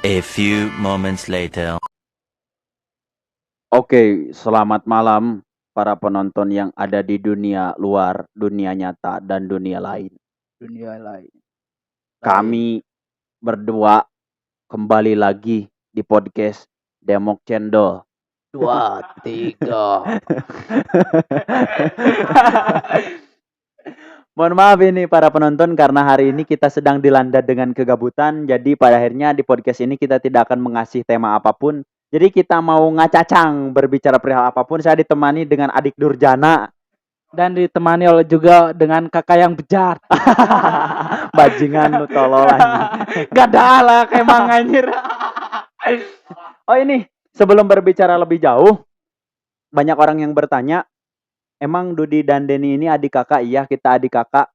A few moments later. Oke, selamat malam para penonton yang ada di dunia luar, dunia nyata, dan dunia lain. Kami berdua kembali lagi di podcast Demok Cendol. 2, 3. Mohon maaf ini para penonton karena hari ini kita sedang dilanda dengan kegabutan. Jadi pada akhirnya di podcast ini kita tidak akan mengasih tema apapun. Jadi kita mau ngacacang berbicara perihal apapun. Saya ditemani dengan adik Durjana. Dan ditemani oleh juga dengan kakak yang bejat. Bajingan lu tolol anjing. Gak ada lah emang anjir. Oh ini, sebelum berbicara lebih jauh, banyak orang yang bertanya, emang Dudi dan Denny ini adik kakak? Iya, kita adik kakak.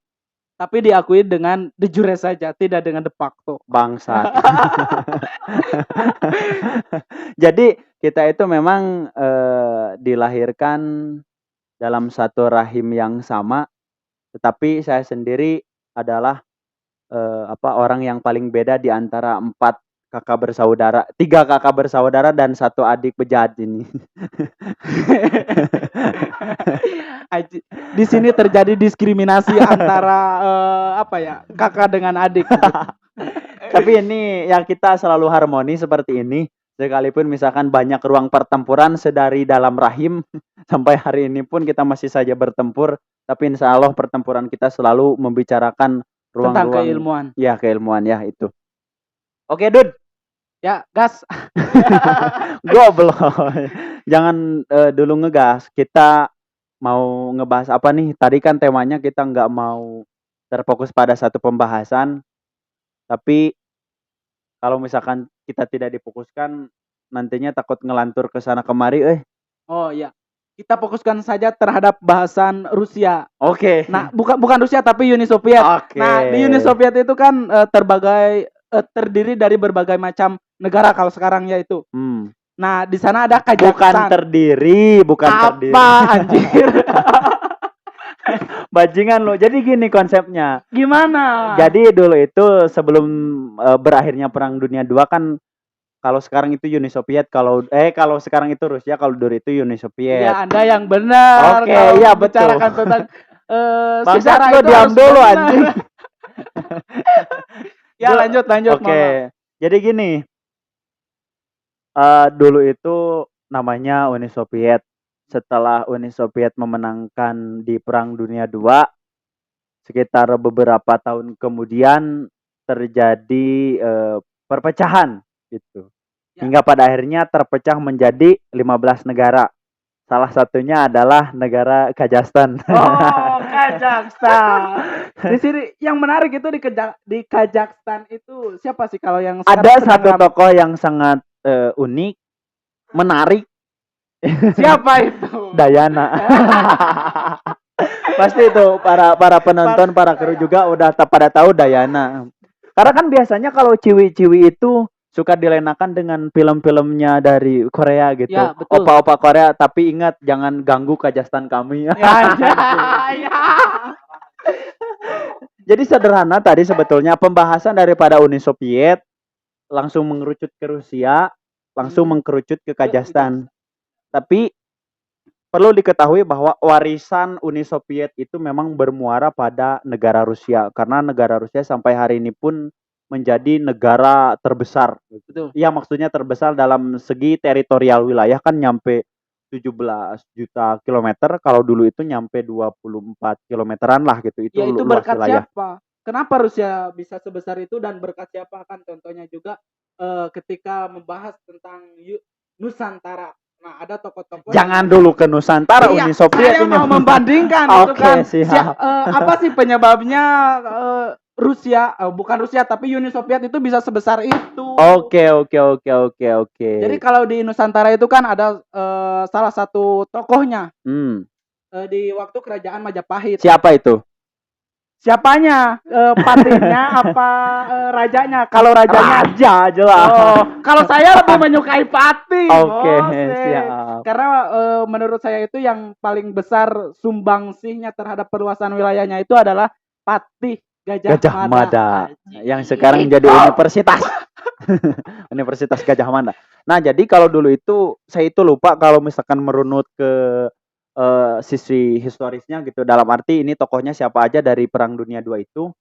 Tapi diakui dengan de jure saja, tidak dengan de facto. Bangsat. Jadi kita itu memang dilahirkan dalam satu rahim yang sama, tetapi saya sendiri adalah orang yang paling beda di antara 4 kakak bersaudara, 3 kakak bersaudara dan 1 adik bejat ini. Di sini terjadi diskriminasi antara kakak dengan adik. Tapi ini yang kita selalu harmoni seperti ini. Sekalipun misalkan banyak ruang pertempuran sedari dalam rahim, sampai hari ini pun kita masih saja bertempur. Tapi insya Allah pertempuran kita selalu membicarakan ruang-ruang tentang keilmuan. Ya, keilmuan ya itu. Oke, Dud. Ya, gas. Goblok. Jangan dulu ngegas. Kita mau ngebahas apa nih? Tadi kan temanya kita nggak mau terfokus pada satu pembahasan. Tapi kalau misalkan kita tidak difokuskan, nantinya takut ngelantur ke sana kemari. Oh iya. Kita fokuskan saja terhadap bahasan Rusia. Oke. Nah, bukan Rusia tapi Uni Soviet. Oke. Nah, di Uni Soviet itu kan terdiri dari berbagai macam negara kalau sekarang yaitu. Nah, di sana ada Kazakhstan. Bukan terdiri. Apa anjir? Bajingan lo. Jadi gini konsepnya. Gimana? Jadi dulu itu sebelum berakhirnya Perang Dunia II kan, kalau sekarang itu Uni Soviet, kalau sekarang itu Rusia, kalau dulu itu Uni Soviet. Ya, Anda yang benar. Oke, iya betul. Bicarakan tentang sejarah itu diam dulu anjing. Ya, lanjut. Oke. Jadi gini. Dulu itu namanya Uni Soviet. Setelah Uni Soviet memenangkan di Perang Dunia II, sekitar beberapa tahun kemudian terjadi perpecahan gitu. Ya. Hingga pada akhirnya terpecah menjadi 15 negara. Salah satunya adalah negara Kazakhstan. Oh, Kazakhstan. Di sini yang menarik itu di Kazakhstan itu siapa sih kalau yang ada satu tokoh yang sangat unik, menarik. Siapa itu? Dayana. Pasti itu para penonton, para kru juga udah pada tahu Dayana. Karena kan biasanya kalau ciwi-ciwi itu suka dilenakan dengan film-filmnya dari Korea gitu. Ya, betul. Opa-opa Korea, tapi ingat jangan ganggu Kazakhstan kami. Ya. Jadi sederhana tadi sebetulnya pembahasan daripada Uni Soviet langsung mengerucut ke Rusia, langsung mengkerucut ke Kazakhstan. Tapi perlu diketahui bahwa warisan Uni Soviet itu memang bermuara pada negara Rusia, karena negara Rusia sampai hari ini pun menjadi negara terbesar. Betul. Ya, maksudnya terbesar dalam segi teritorial wilayah kan nyampe 17 juta kilometer, kalau dulu itu nyampe 24 kilometeran lah gitu. Itu ya, itu luas berkat wilayah. Siapa? Kenapa Rusia bisa sebesar itu dan berkat siapa? Kan contohnya juga ketika membahas tentang Nusantara. Nah, ada tokoh-tokoh. Jangan dulu ke Nusantara, Uni Soviet ini. Saya mau membandingkan itu kan. Apa sih penyebabnya Rusia, bukan Rusia tapi Uni Soviet itu bisa sebesar itu? Oke. Jadi kalau di Nusantara itu kan ada salah satu tokohnya. Di waktu kerajaan Majapahit. Siapa itu? Siapanya? Patihnya apa rajanya? Kalau rajanya Raja jelas. Oh, kalau saya lebih menyukai Patih. Oke, siap. Karena menurut saya itu yang paling besar sumbangsihnya terhadap perluasan wilayahnya itu adalah Patih. Gajah Mada yang sekarang jadi universitas. Universitas Gajah Mada. Nah, jadi kalau dulu itu saya itu lupa kalau misalkan merunut ke sisi historisnya gitu. Dalam arti ini tokohnya siapa aja dari Perang Dunia 2 itu.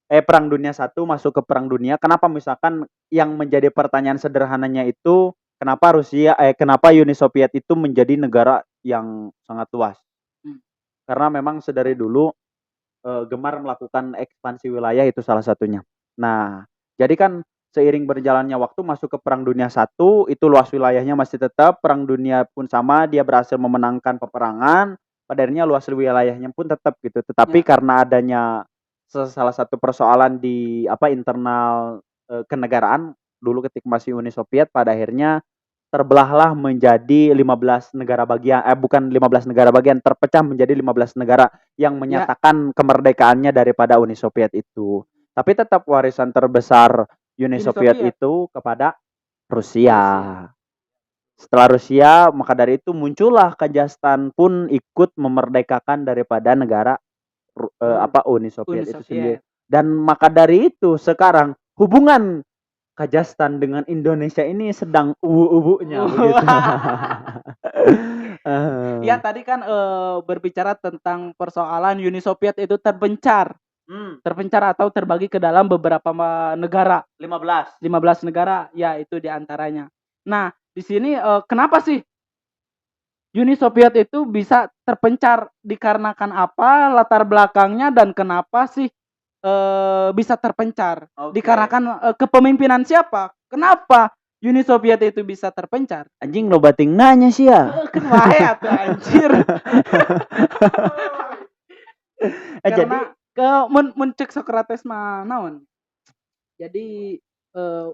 Perang Dunia 1 masuk ke Perang Dunia. Kenapa misalkan yang menjadi pertanyaan sederhananya itu kenapa Uni Soviet itu menjadi negara yang sangat luas? Karena memang sedari dulu gemar melakukan ekspansi wilayah itu salah satunya. Nah, jadi kan seiring berjalannya waktu masuk ke Perang Dunia 1 itu luas wilayahnya masih tetap, Perang Dunia pun sama, dia berhasil memenangkan peperangan, pada akhirnya luas wilayahnya pun tetap gitu. Tetapi karena adanya salah satu persoalan di internal kenegaraan dulu ketika masih Uni Soviet, pada akhirnya terbelahlah menjadi 15 negara bagian, bukan 15 negara bagian, terpecah menjadi 15 negara yang menyatakan kemerdekaannya daripada Uni Soviet itu. Tapi tetap warisan terbesar Uni Soviet itu kepada Rusia. Setelah Rusia, maka dari itu muncullah Kazakhstan pun ikut memerdekakan daripada negara Uni Soviet itu sendiri. Dan maka dari itu sekarang hubungan Kazakhstan dengan Indonesia ini sedang ubu-ubunya begitu. Ya tadi kan berbicara tentang persoalan Uni Soviet itu terpencar. Terpencar atau terbagi ke dalam beberapa negara. 15 negara, ya itu diantaranya. Nah, di sini kenapa sih Uni Soviet itu bisa terpencar, dikarenakan apa, latar belakangnya, dan kenapa sih bisa terpencar? Dikarenakan kepemimpinan siapa? Kenapa Uni Soviet itu bisa terpencar? Anjing lo bating nanya sih ya. Kan bahaya tuh anjir. Karena mencek Socrates mah naon. Jadi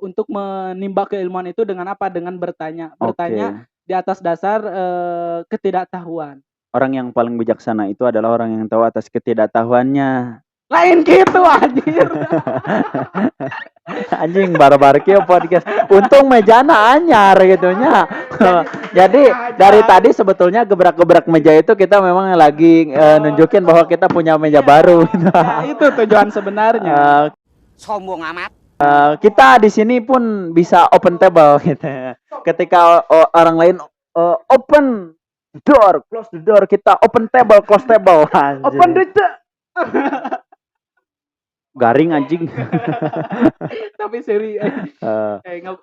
untuk menimba keilmuan itu dengan apa? Dengan bertanya di atas dasar ketidaktahuan. Orang yang paling bijaksana itu adalah orang yang tahu atas ketidaktahuannya. Lain gitu anjir. Anjing barbar kieu podcast. Untung mejana anyar gitunya. Jadi dari tadi sebetulnya gebrak-gebrak meja itu kita memang lagi nunjukin bahwa kita punya meja baru. Ya, itu tujuan sebenarnya. Sombong amat. Kita di sini pun bisa open table gitu. Ketika orang lain open door, close the door, kita open table, close table. Anjing. Open the garing anjing. Tapi seri.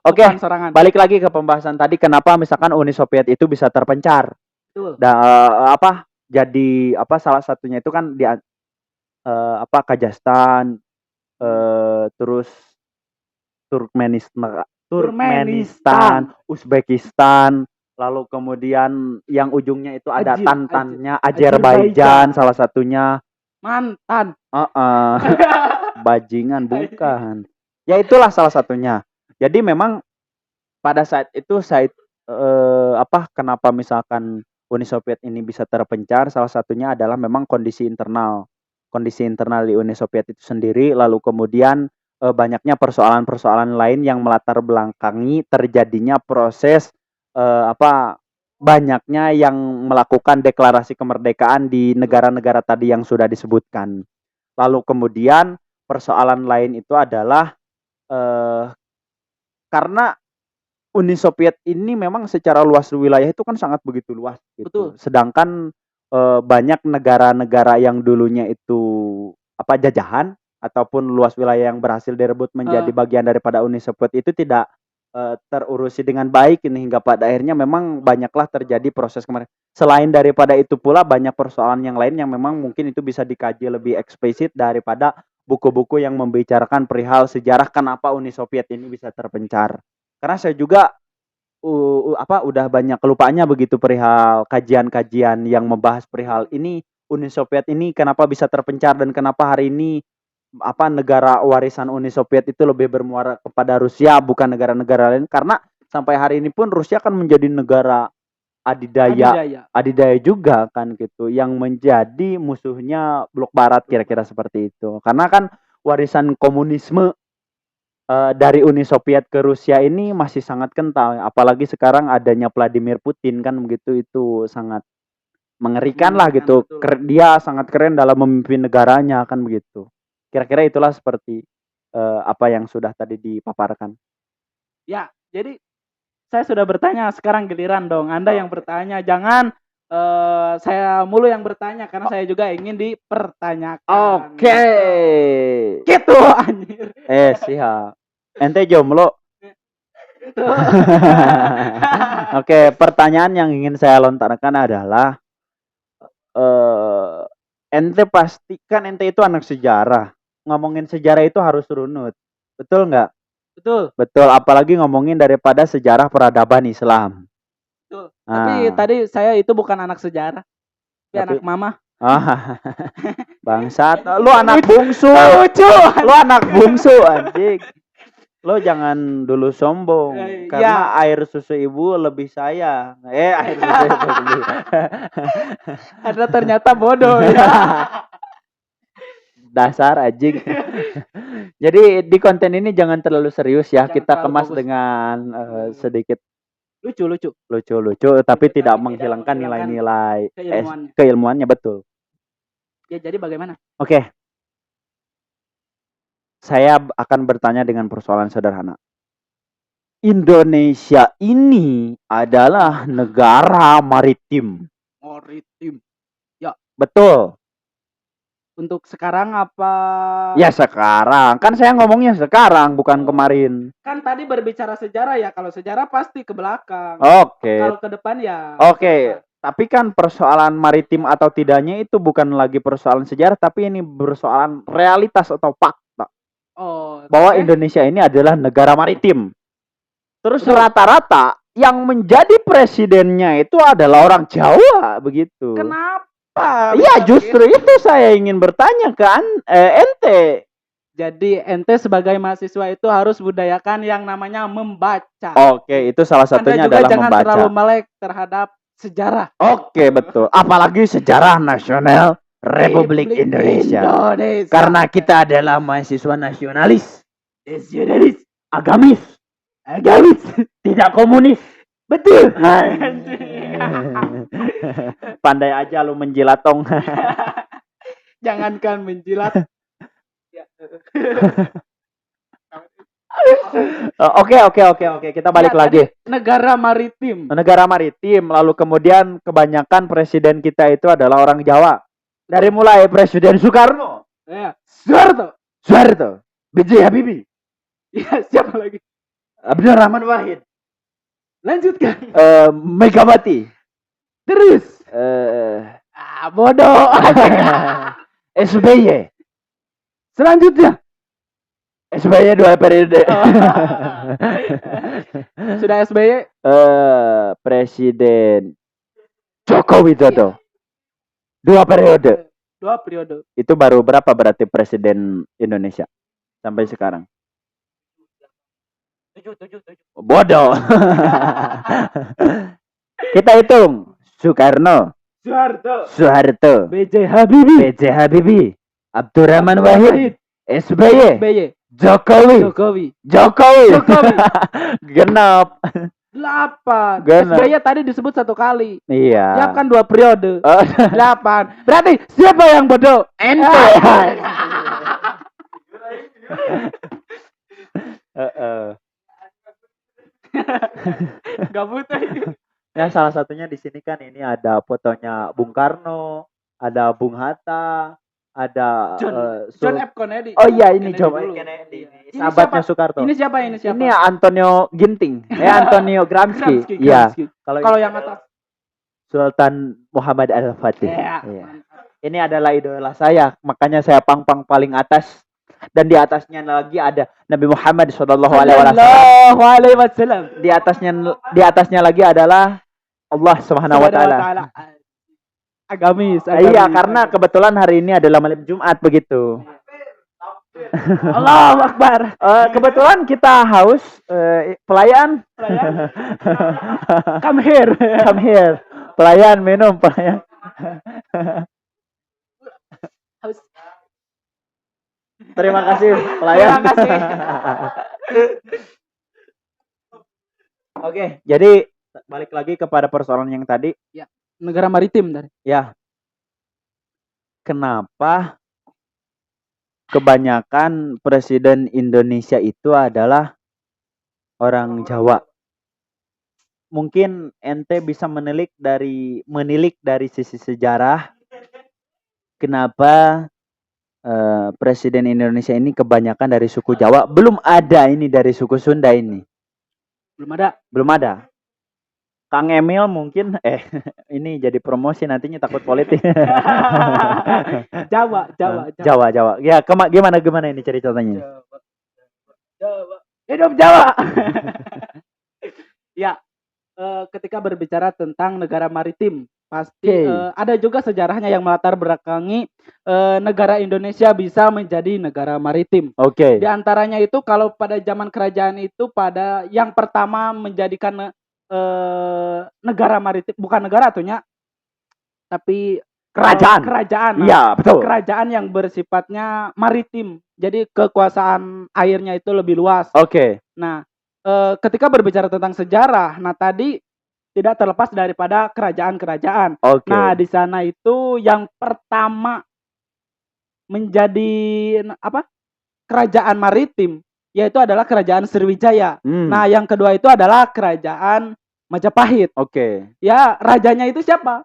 Oke, balik lagi ke pembahasan tadi, kenapa misalkan Uni Soviet itu bisa terpencar. Jadi salah satunya itu kan di Kazakhstan, terus Turkmenistan, Uzbekistan, lalu kemudian yang ujungnya itu ada Tantannya, Azerbaijan salah satunya. Mantan. Bajingan bukan. Ya itulah salah satunya. Jadi memang pada saat itu kenapa misalkan Uni Soviet ini bisa terpencar, salah satunya adalah memang kondisi internal di Uni Soviet itu sendiri, lalu kemudian banyaknya persoalan-persoalan lain yang melatar belakangi terjadinya proses banyaknya yang melakukan deklarasi kemerdekaan di negara-negara tadi yang sudah disebutkan. Lalu kemudian persoalan lain itu adalah karena Uni Soviet ini memang secara luas wilayah itu kan sangat begitu luas gitu. Betul. Sedangkan banyak negara-negara yang dulunya itu jajahan ataupun luas wilayah yang berhasil direbut menjadi bagian daripada Uni Soviet itu tidak terurusi dengan baik ini, hingga pada akhirnya memang banyaklah terjadi proses kemarin. Selain daripada itu pula banyak persoalan yang lain yang memang mungkin itu bisa dikaji lebih eksplisit daripada buku-buku yang membicarakan perihal sejarah kenapa Uni Soviet ini bisa terpencar. Karena saya juga udah banyak kelupaannya begitu perihal kajian-kajian yang membahas perihal ini Uni Soviet ini kenapa bisa terpencar dan kenapa hari ini negara warisan Uni Soviet itu lebih bermuara kepada Rusia bukan negara-negara lain, karena sampai hari ini pun Rusia kan menjadi negara adidaya juga kan gitu, yang menjadi musuhnya blok barat kira-kira seperti itu. Karena kan warisan komunisme dari Uni Soviet ke Rusia ini masih sangat kental, apalagi sekarang adanya Vladimir Putin kan begitu, itu sangat mengerikan lah gitu. Dia sangat keren dalam memimpin negaranya kan begitu. Kira-kira itulah seperti apa yang sudah tadi dipaparkan. Ya, jadi saya sudah bertanya, sekarang giliran dong Anda yang bertanya. Jangan saya mulu yang bertanya karena saya juga ingin dipertanyakan. Oke. Gitu anjir. Siap. Ente jomblo. Gitu. Oke, pertanyaan yang ingin saya lontarkan adalah ente pastikan ente itu anak sejarah. Ngomongin sejarah itu harus runut. Betul nggak? Betul. Betul, apalagi ngomongin daripada sejarah peradaban Islam. Betul. Tapi tadi saya itu bukan anak sejarah. Tapi anak mama. Bangsat, lu anak bungsu. Lucu. Lu anak bungsu anjing. Lo jangan dulu sombong karena air susu ibu lebih sayang. Air susu ibu lebih. Anda ternyata bodoh ya. Dasar anjing. Jadi di konten ini jangan terlalu serius ya. Jangan Kita terlalu kemas fokus. dengan sedikit lucu, tapi tidak menghilangkan nilai-nilai keilmuannya, betul. Ya, jadi bagaimana? Oke. Saya akan bertanya dengan persoalan sederhana. Indonesia ini adalah negara maritim. Ya. Betul. Untuk sekarang apa? Ya sekarang. Kan saya ngomongnya sekarang, bukan kemarin. Kan tadi berbicara sejarah ya. Kalau sejarah pasti ke belakang. Oke. Kalau ke depan ya. Oke. Tapi kan persoalan maritim atau tidaknya itu bukan lagi persoalan sejarah, tapi ini persoalan realitas atau fakta. Bahwa Indonesia ini adalah negara maritim. Terus rata-rata yang menjadi presidennya itu adalah orang Jawa, begitu. Kenapa? Iya, justru itu saya ingin bertanya ke ente. Jadi ente sebagai mahasiswa itu harus budayakan yang namanya membaca. Oke, itu salah satunya Anda juga adalah jangan membaca. terlalu melek terhadap sejarah. Oke, betul. Apalagi sejarah nasional Republik Indonesia. Karena kita adalah mahasiswa nasionalis, agamis, tidak komunis. Betul. Pandai aja lu menjilat tong. Jangankan menjilat. Oke. Kita balik lagi. Negara maritim. Lalu kemudian kebanyakan presiden kita itu adalah orang Jawa. Dari mulai Presiden Soekarno. Ya. Soeharto. B.J. Habibie. Ya, siapa lagi? Abdurrahman Wahid. Lanjutkan. Megawati. Terus. Bodoh. SBY. Selanjutnya. SBY 2 periode. Sudah SBY? Presiden Joko Widodo. 2 periode. Itu baru berapa berarti presiden Indonesia sampai sekarang? 7. Bodoh. Kita hitung. Soekarno. Soeharto. B.J. Habibie. Abdurrahman Wahid. SBY. Jokowi. Genap. 8. Genap. SBY tadi disebut 1 kali. Iya. Ya kan 2 periode. 8. Berarti siapa yang bodoh? Ente. Gak butuh ini. Ya salah satunya di sini kan ini ada fotonya Bung Karno, ada Bung Hatta, ada John F. Kennedy. Oh iya, ini John F. Kennedy. Sahabatnya Soekarno. Ini siapa? Ini Antonio Ginting. Antonio Gramsci. Iya. Kalau yang atas Sultan Muhammad Al-Fatih. Iya. Ini adalah idola saya, makanya saya pang paling atas. Dan di atasnya lagi ada Nabi Muhammad Sallallahu Alaihi Wasallam. Di atasnya lagi adalah Allah Subhanahu Wa Taala. Agamis. Iya, karena kebetulan hari ini adalah malam Jumat begitu. Allahu Akbar. Kebetulan kita haus pelayan. Come here. Pelayan minum pelayan. Terima kasih pelayan. Terima kasih. Oke, jadi balik lagi kepada persoalan yang tadi. Ya, negara maritim tadi. Ya. Kenapa kebanyakan presiden Indonesia itu adalah orang Jawa. Mungkin ente bisa menilik dari sisi sejarah kenapa presiden Indonesia ini kebanyakan dari suku Jawa. Belum ada ini dari suku Sunda ini. Belum ada. Kang Emil mungkin ini jadi promosi nantinya takut politik. Jawa. Ya, gimana ini ceritanya? Jawa. Hidup Jawa. Ya, ketika berbicara tentang negara maritim, pasti ada juga sejarahnya yang melatar belakangi negara Indonesia bisa menjadi negara maritim. Oke. Di antaranya itu kalau pada zaman kerajaan itu pada yang pertama menjadikan negara maritim, bukan negara atunya, tapi kerajaan. Iya, betul. Kerajaan yang bersifatnya maritim. Jadi kekuasaan airnya itu lebih luas. Oke. Nah, ketika berbicara tentang sejarah, nah tadi tidak terlepas daripada kerajaan-kerajaan. Oke. Nah, di sana itu yang pertama menjadi kerajaan maritim yaitu adalah kerajaan Sriwijaya. Nah, yang kedua itu adalah kerajaan Majapahit. Oke. Ya, rajanya itu siapa?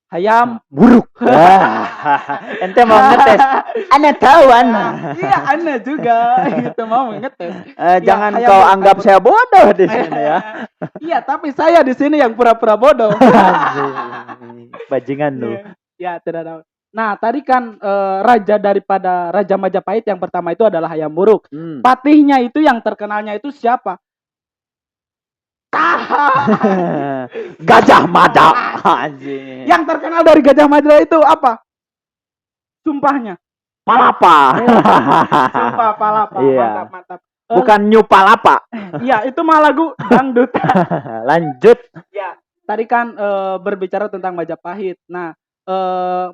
Hayam Buruk. Ente mau ngetes. Ana tahu Ana. Iya, Ana juga gitu mau ngetes. Jangan kau anggap saya bodoh di sini ya. Iya, tapi saya di sini yang pura-pura bodoh. Bajingan lu. Ya, tidak tahu. Nah, tadi kan raja daripada Raja Majapahit yang pertama itu adalah Hayam Buruk. Patihnya itu yang terkenalnya itu siapa? Gajah Mada. Yang terkenal dari Gajah Mada itu apa? Sumpahnya. Palapa. Sumpah Palapa. Iya. Mantap. Bukan New Palapa. Iya, itu mah lagu dangdut. Lanjut. Ya, tadi kan berbicara tentang Majapahit. Nah,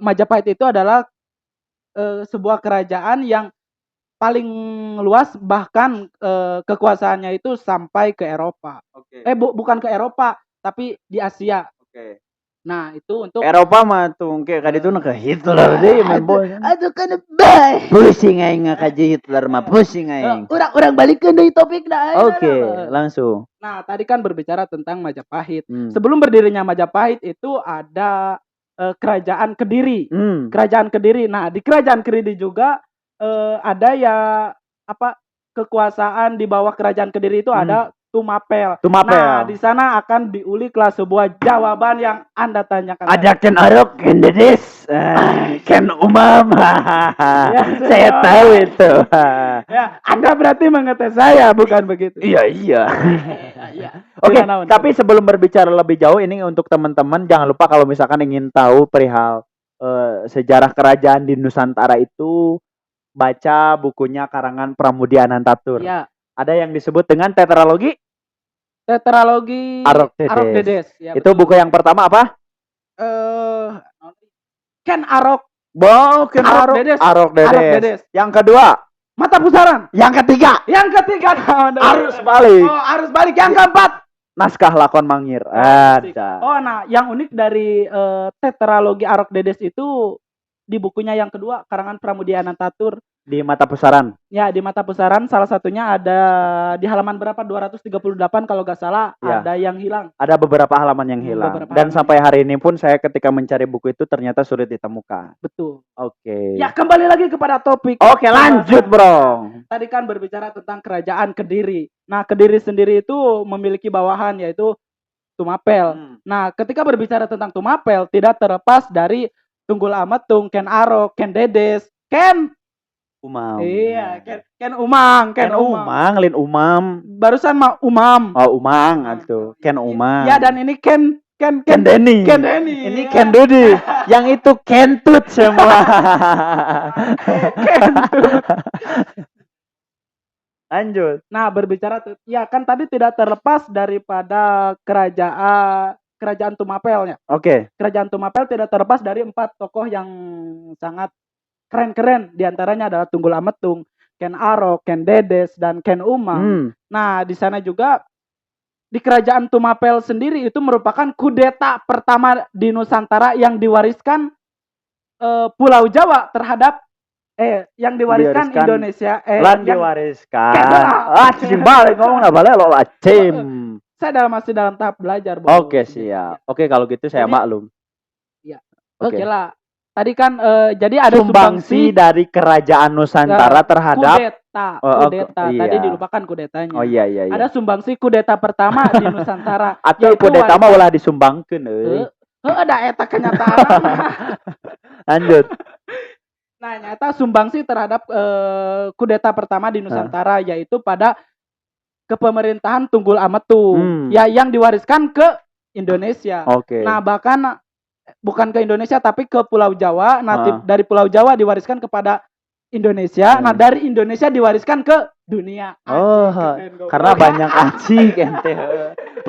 Majapahit itu adalah sebuah kerajaan yang paling luas, bahkan kekuasaannya itu sampai ke Eropa. Bukan ke Eropa, tapi di Asia. Nah, itu untuk Eropa mah tuh kayak kali itu ke Hitler deh main bos. aduh kan bae. Pusing aing ngakaji Hitler mah pusing aing. Orang balikeun deui topik dah. Oke, langsung. Nah, tadi kan berbicara tentang Majapahit. Sebelum berdirinya Majapahit itu ada kerajaan Kediri. Kerajaan Kediri. Nah, di kerajaan Kediri juga ada ya kekuasaan di bawah kerajaan Kediri itu ada Tumapel. Nah, di sana akan diuliklah sebuah jawaban yang Anda tanyakan. Ada Ken Arok, Ken Dedes, Ken Umam. Saya tahu itu. Ya, Anda berarti mengetes saya, bukan begitu? Iya. Oke, tapi sebelum berbicara lebih jauh ini untuk teman-teman jangan lupa kalau misalkan ingin tahu perihal sejarah kerajaan di Nusantara itu baca bukunya karangan Pramudia Anantatur. Ya. Ada yang disebut dengan tetralogi Arok Dedes. Ya, itu buku yang pertama apa? Ken Arok. Ken Arok Dedes. Yang kedua Mata Pusaran. Yang ketiga Arus Balik. Arus Balik. Yang keempat Naskah Lakon Mangir. Ada. Nah, yang unik dari tetralogi Arok Dedes itu di bukunya yang kedua karangan Pramudia Anantatur di Mata Pusaran. Ya, di Mata Pusaran salah satunya ada di halaman berapa? 238 kalau nggak salah, ya. Ada yang hilang. Ada beberapa halaman yang hilang. Dan sampai hari ini pun saya ketika mencari buku itu ternyata sulit ditemukan. Betul. Oke. Ya, kembali lagi kepada topik. Oke, lanjut, Bro. Tadi kan berbicara tentang kerajaan Kediri. Nah, Kediri sendiri itu memiliki bawahan yaitu Tumapel. Nah, ketika berbicara tentang Tumapel tidak terlepas dari Tunggul Ametung, Ken Arok, Ken Dedes, Ken Umam. Iya, Ken Umang, Lin Umam. Barusan mah Umam. Oh, Umang atuh. Ken Umang. Ya, dan ini Ken Denny. Ini Ken Dudi. Yang itu Kentut semua. Kentut. Lanjut. Nah, berbicara ya kan tadi tidak terlepas daripada kerajaan Tumapelnya. Oke. Kerajaan Tumapel tidak terlepas dari 4 tokoh yang sangat keren-keren. Di antaranya adalah Tunggul Ametung, Ken Arok, Ken Dedes, dan Ken Umang. Nah, di sana juga di kerajaan Tumapel sendiri itu merupakan kudeta pertama di Nusantara yang diwariskan Pulau Jawa terhadap yang diwariskan Diwariskan. Indonesia Lan yang diwariskan. Kagak. Cing balik ngomong apa lo cim. saya masih dalam tahap belajar, Bos. Oke, siap. Oke, kalau gitu saya Jadi- maklum. Iya. Oke. Oke lah. Tadi kan jadi ada Sumbangsi dari kerajaan Nusantara terhadap kudeta. iya. Tadi dilupakan kudetanya. Oh iya. Ada sumbangsi kudeta pertama di Nusantara. Atau yaitu kudeta mah warisan- ulah disumbangkeun euy. ada eta kenyataan. Lanjut. Nah, nyata sumbangsi terhadap kudeta pertama di Nusantara yaitu pada kepemerintahan Tunggul Ametung. Ya, yang diwariskan ke Indonesia. Oke. Nah, bahkan bukan ke Indonesia tapi ke Pulau Jawa. Nah, dari Pulau Jawa diwariskan kepada Indonesia. Nah, dari Indonesia diwariskan ke dunia. Oh, Anjing, karena banyak anjing ente.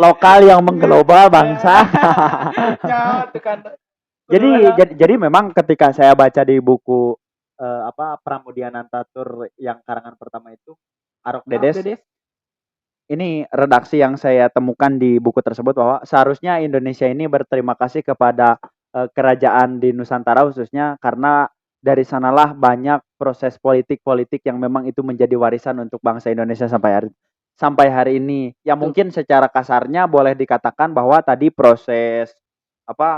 Lokal yang mengglobal bangsa. Ya, itu kan. Jadi memang ketika saya baca di buku Pramudia Nantatur yang karangan pertama itu Arok Dedes. Ini redaksi yang saya temukan di buku tersebut bahwa seharusnya Indonesia ini berterima kasih kepada kerajaan di Nusantara khususnya karena dari sanalah banyak proses politik yang memang itu menjadi warisan untuk bangsa Indonesia sampai hari ini. Ya mungkin secara kasarnya boleh dikatakan bahwa tadi proses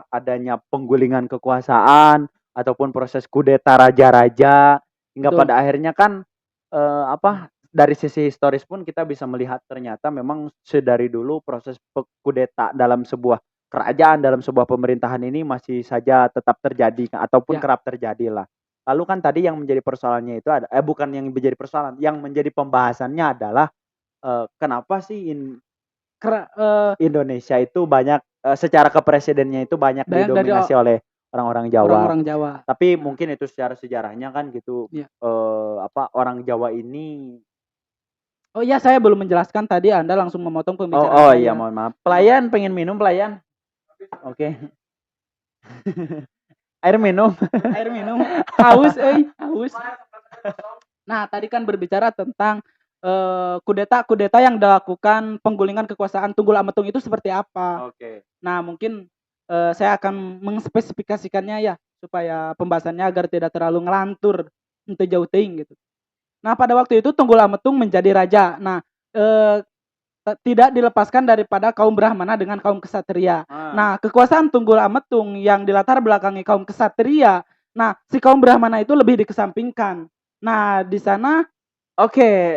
adanya penggulingan kekuasaan ataupun proses kudeta raja-raja hingga pada akhirnya kan dari sisi historis pun kita bisa melihat ternyata memang sedari dulu proses kudeta dalam sebuah kerajaan, dalam sebuah pemerintahan ini masih saja tetap terjadi ataupun kerap terjadi lah. Lalu kan tadi yang menjadi persoalannya itu bukan yang menjadi persoalan, yang menjadi pembahasannya adalah kenapa sih Indonesia itu banyak secara kepresidennya itu banyak didominasi oleh orang-orang Jawa. Tapi mungkin itu secara sejarahnya kan gitu. Ya. Orang Jawa ini. Oh iya, saya belum menjelaskan tadi, Anda langsung memotong pembicaraan Oh saya. iya, mohon maaf. Pelayan pengen minum, pelayan. Oke. Air minum. Haus. Nah, tadi kan berbicara tentang kudeta yang dilakukan penggulingan kekuasaan Tunggul Ametung itu seperti apa. Oke. Nah, mungkin saya akan mengspesifikasikannya ya supaya pembahasannya agar tidak terlalu ngelantur untuk jauh ting gitu. Nah, pada waktu itu Tunggul Ametung menjadi raja. Nah, tidak dilepaskan daripada kaum Brahmana dengan kaum Ksatria. Nah, kekuasaan Tunggul Ametung yang dilatar belakangi kaum Ksatria. Nah, si kaum Brahmana itu lebih dikesampingkan. Nah, di sana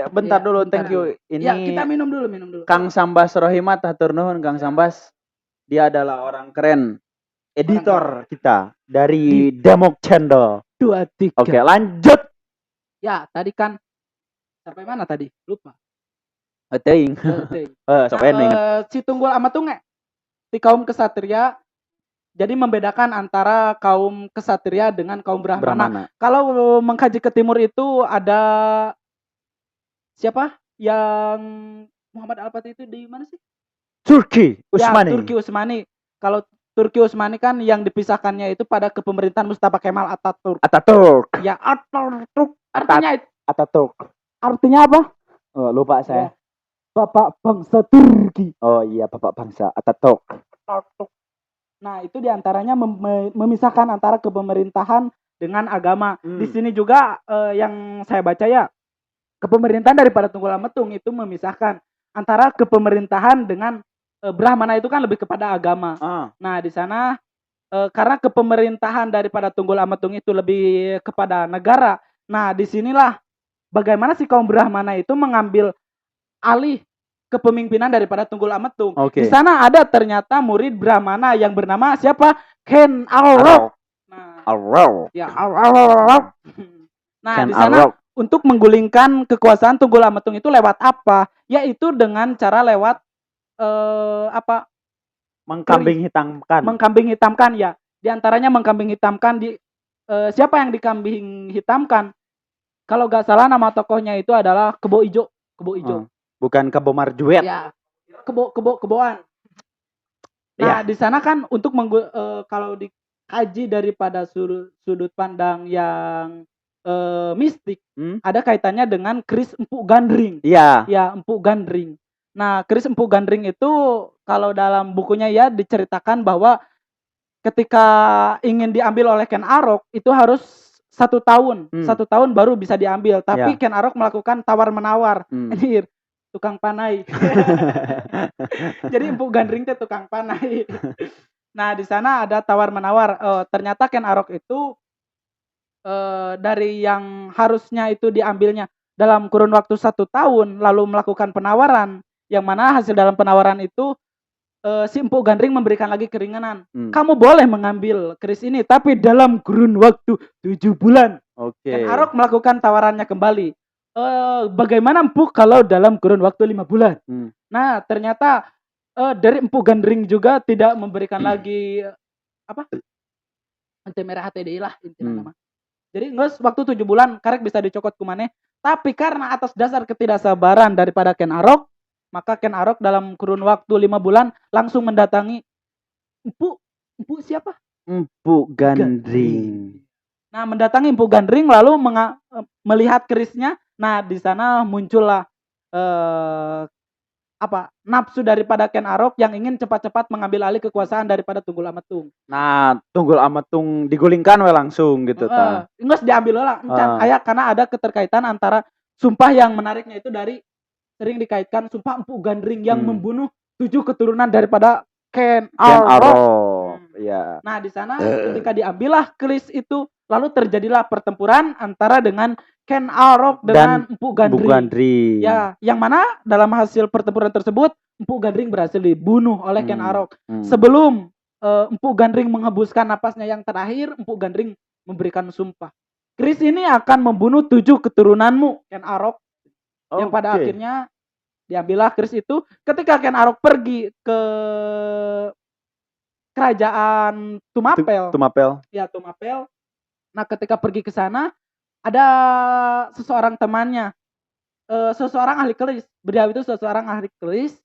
bentar dulu, thank you. Ini ya, kita minum dulu. Kang Sambas Rohimat, hatur nuhun Kang Sambas. Dia adalah orang keren. Editor kita dari Demok Channel. 2, 3. Oke, lanjut. Ya, tadi kan sampai mana tadi? Lupa. Teuing. Si Tunggul Ametung si kaum Ksatria jadi membedakan antara kaum Ksatria dengan kaum Brahmana. Kalau mengkaji ke timur itu ada siapa? Yang Muhammad Al-Fatih itu di mana sih? Turki Utsmani. Ya, Turki Utsmani. Kalau Turki Utsmani kan yang dipisahkannya itu pada kepemerintahan Mustafa Kemal Ataturk. Ya, Ataturk. Artinya apa? Oh, lupa saya. Bapak bangsa Turki. Oh iya, Bapak bangsa Ataturk. Nah, itu diantaranya memisahkan antara kepemerintahan dengan agama. Di sini juga yang saya baca ya, kepemerintahan daripada Tunggul Ametung itu memisahkan antara kepemerintahan dengan Brahmana itu kan lebih kepada agama. Nah, di sana karena kepemerintahan daripada Tunggul Ametung itu lebih kepada negara. Nah, disinilah bagaimana si kaum Brahmana itu mengambil alih kepemimpinan daripada Tunggul Ametung. Di sana ada ternyata murid Brahmana yang bernama siapa? Ken Arok. Nah, di sana untuk menggulingkan kekuasaan Tunggul Ametung itu lewat apa? Yaitu dengan cara lewat mengkambing hitamkan. Mengkambing hitamkan ya. Di antaranya mengkambing hitamkan siapa yang dikambing hitamkan? Kalau gak salah nama tokohnya itu adalah Kebo Ijo. Bukan Kebo Marjuet. Ya. Keboan. Nah, di sana kan untuk kalau dikaji daripada sudut pandang yang mistik, ada kaitannya dengan keris Empuk Gandring. Iya. Ya, Empuk Gandring. Nah, keris Empuk Gandring itu kalau dalam bukunya ya diceritakan bahwa ketika ingin diambil oleh Ken Arok itu harus 1 tahun, Hmm. 1 tahun baru bisa diambil. Tapi Ya. Ken Arok melakukan tawar-menawar. Hmm. Anjir, tukang panai. Jadi Empu Gandring teh tukang panai. Nah, di sana ada tawar-menawar. Ternyata Ken Arok itu dari yang harusnya itu diambilnya dalam kurun waktu 1 tahun, lalu melakukan penawaran, yang mana hasil dalam penawaran itu si Empu Gandring memberikan lagi keringanan. Kamu boleh mengambil keris ini, tapi dalam kurun waktu 7 bulan. Oke. Ken Arok melakukan tawarannya kembali. Bagaimana Empu kalau dalam kurun waktu 5 bulan? Nah, ternyata dari Empu Gandring juga tidak memberikan lagi apa? Ente merah HTDI lah intinya nama. Jadi nges waktu 7 bulan karek bisa dicokot ku maneh. Tapi karena atas dasar ketidaksabaran daripada Ken Arok, maka Ken Arok dalam kurun waktu 5 bulan langsung mendatangi Empu siapa? Empu Gandring. Nah, mendatangi Empu Gandring lalu melihat kerisnya. Nah, di sana muncullah nafsu daripada Ken Arok yang ingin cepat-cepat mengambil alih kekuasaan daripada Tunggul Ametung. Nah, Tunggul Ametung digulingkan we langsung gitu ta. Geus diambil lah encan aya karena ada keterkaitan antara sumpah yang menariknya itu dari sering dikaitkan sumpah Empu Gandring yang membunuh 7 keturunan daripada Ken Arok. Iya. Nah, di sana ketika diambillah keris itu lalu terjadilah pertempuran antara dengan Ken Arok dengan Empu Gandring. Ya, yang mana dalam hasil pertempuran tersebut Empu Gandring berhasil dibunuh oleh Ken Arok. Sebelum Empu Gandring menghembuskan napasnya yang terakhir, Empu Gandring memberikan sumpah. Keris ini akan membunuh 7 keturunanmu, Ken Arok. Yang pada akhirnya diambillah keris itu. Ketika Ken Arok pergi ke kerajaan Tumapel. Ya, Tumapel. Nah, ketika pergi ke sana ada seseorang temannya, seseorang ahli keris. Beliau itu seseorang ahli keris.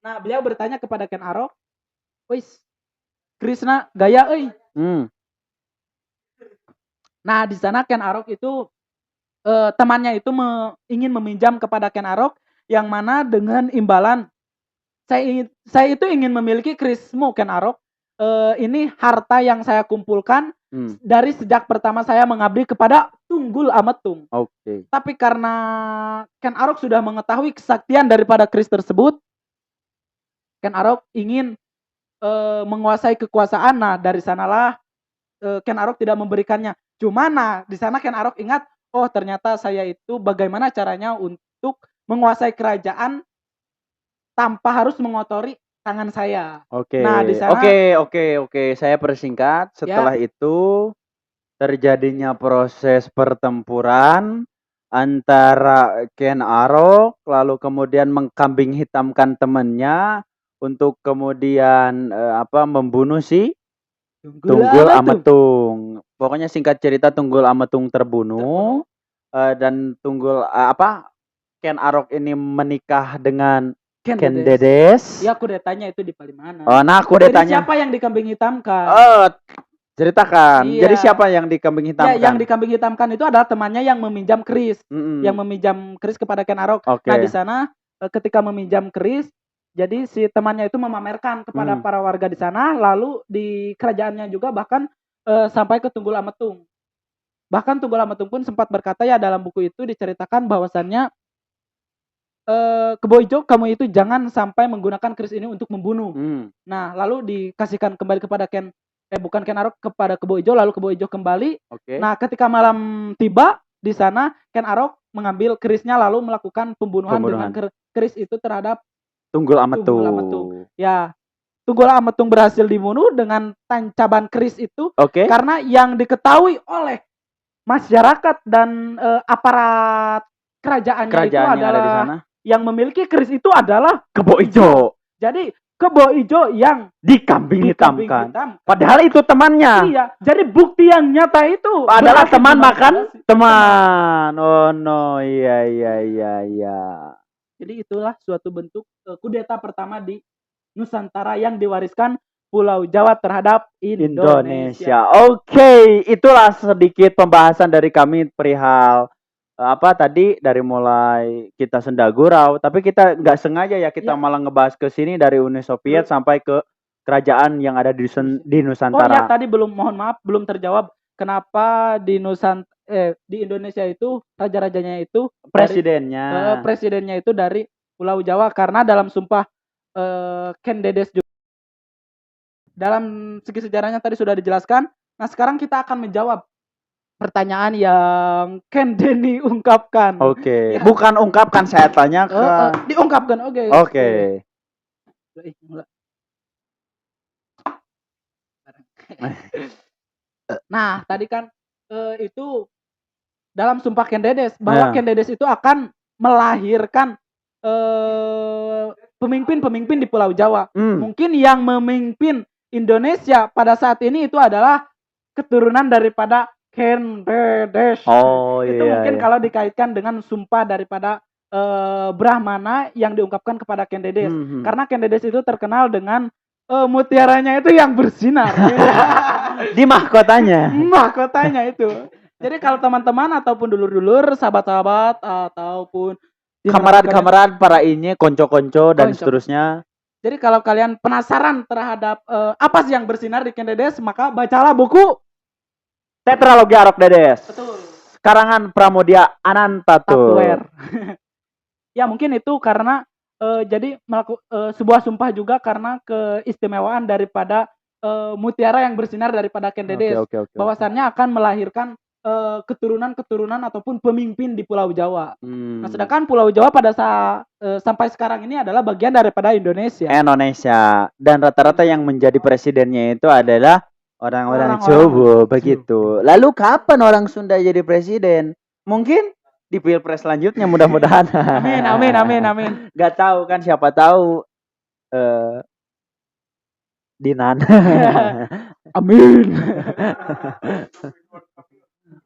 Nah, beliau bertanya kepada Ken Arok, "Wis, kerisna gaya euy." Nah, di sana Ken Arok itu temannya itu ingin meminjam kepada Ken Arok yang mana dengan imbalan saya itu ingin memiliki kerismu Ken Arok. Ini harta yang saya kumpulkan dari sejak pertama saya mengabdi kepada Tunggul Ametung. Tapi karena Ken Arok sudah mengetahui kesaktian daripada keris tersebut, Ken Arok ingin menguasai kekuasaan. Nah, dari sanalah Ken Arok tidak memberikannya. Cuma di sana Ken Arok ingat, oh ternyata saya itu bagaimana caranya untuk menguasai kerajaan tanpa harus mengotori tangan saya. Nah, di sana Oke. Saya persingkat. Setelah itu terjadinya proses pertempuran antara Ken Arok lalu kemudian mengkambing hitamkan temannya untuk kemudian membunuh si Tunggul Ametung. Pokoknya singkat cerita Tunggul Ametung terbunuh. Dan Ken Arok ini menikah dengan Ken Dedes. Ya, kudetanya itu di Palimanan. Nah, kudetanya. Jadi siapa yang dikambing hitamkan? Ceritakan. Iya. Jadi siapa yang dikambing hitamkan? Ya, yang dikambing hitamkan itu adalah temannya yang meminjam keris. Yang meminjam keris kepada Ken Arok. Nah, di sana ketika meminjam keris, jadi si temannya itu memamerkan kepada para warga di sana, lalu di kerajaannya juga bahkan sampai ke Tunggul Ametung. Bahkan Tunggul Ametung pun sempat berkata ya dalam buku itu diceritakan bahwasannya Kebo Ijo, kamu itu jangan sampai menggunakan keris ini untuk membunuh. Nah, lalu dikasihkan kembali kepada bukan Ken Arok, kepada Kebo Ijo, lalu Kebo Ijo kembali. Nah, ketika malam tiba di sana Ken Arok mengambil kerisnya lalu melakukan pembunuhan. Dengan keris itu terhadap Tunggul Ametung. Ya, Tunggul Ametung berhasil dibunuh dengan tancaban keris itu. Karena yang diketahui oleh masyarakat dan aparat kerajaannya itu adalah ada di sana. Yang memiliki keris itu adalah Kebo Ijo. Jadi Kebo Ijo yang dikambing hitamkan. Padahal itu temannya. Iya. Jadi bukti yang nyata itu adalah teman makan teman. Oh no, iya. Jadi itulah suatu bentuk kudeta pertama di Nusantara yang diwariskan Pulau Jawa terhadap Indonesia. Oke, itulah sedikit pembahasan dari kami perihal tadi dari mulai kita sendagurau, tapi kita nggak sengaja kita malah ngebahas ke sini dari Uni Soviet sampai ke kerajaan yang ada di Nusantara. Oh ya, tadi belum terjawab kenapa di Indonesia itu raja-rajanya itu presidennya itu dari Pulau Jawa, karena dalam sumpah Ken Dedes juga dalam segi sejarahnya tadi sudah dijelaskan. Nah, sekarang kita akan menjawab pertanyaan yang Ken Denny ungkapkan. Oke. Ya. Bukan ungkapkan, saya tanya ke diungkapkan. Oke. Oke. Nah, tadi kan itu dalam sumpah Ken Dedes bahwa Ken Dedes itu akan melahirkan pemimpin-pemimpin di Pulau Jawa. Mungkin yang memimpin Indonesia pada saat ini itu adalah keturunan daripada Ken Dedes. Oh itu iya. mungkin kalau dikaitkan dengan sumpah daripada Brahmana yang diungkapkan kepada Ken Dedes. Karena Ken Dedes itu terkenal dengan mutiaranya itu yang bersinar. Di mahkotanya. Mahkotanya itu. Jadi kalau teman-teman ataupun dulur-dulur, sahabat-sahabat ataupun kamarad-kamarad para ini, konco-konco dan seterusnya. Jadi kalau kalian penasaran terhadap apa sih yang bersinar di Ken Dedes, maka bacalah buku Tetralogi Arok Dedes. Betul. Karangan Pramudia Anantatur. Ya mungkin itu karena jadi sebuah sumpah juga karena keistimewaan daripada mutiara yang bersinar daripada Ken Dedes. Bahwasannya akan melahirkan keturunan-keturunan ataupun pemimpin di Pulau Jawa. Nah, sedangkan Pulau Jawa pada saat sampai sekarang ini adalah bagian daripada Indonesia. Dan rata-rata yang menjadi presidennya itu adalah orang-orang Jawa begitu. Lalu kapan orang Sunda jadi presiden? Mungkin di pilpres selanjutnya, mudah-mudahan. Amin. Gak tahu kan, siapa tahu Dinan. Amin.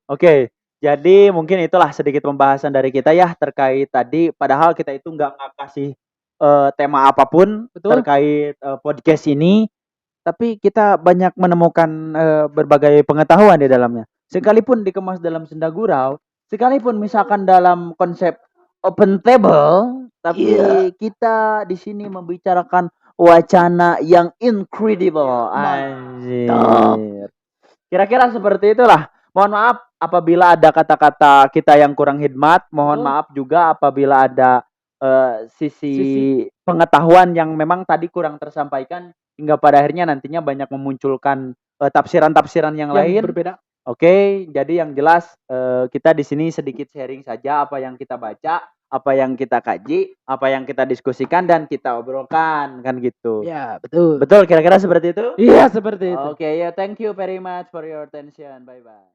Oke, jadi mungkin itulah sedikit pembahasan dari kita ya terkait tadi. Padahal kita itu nggak kasih tema apapun. Betul. Terkait podcast ini, tapi kita banyak menemukan berbagai pengetahuan di dalamnya. Sekalipun dikemas dalam senda gurau, sekalipun misalkan dalam konsep open table, tapi kita di sini membicarakan wacana yang incredible. Anjir. Kira-kira seperti itulah. Mohon maaf apabila ada kata-kata kita yang kurang hikmat. Mohon maaf juga apabila ada sisi pengetahuan yang memang tadi kurang tersampaikan, hingga pada akhirnya nantinya banyak memunculkan tafsiran-tafsiran yang lain berbeda. Oke, jadi yang jelas kita di sini sedikit sharing saja apa yang kita baca, apa yang kita kaji, apa yang kita diskusikan dan kita obrolkan, kan gitu. Ya, betul. Betul, kira-kira seperti itu? Iya, seperti itu. Oke, ya, thank you very much for your attention. Bye bye.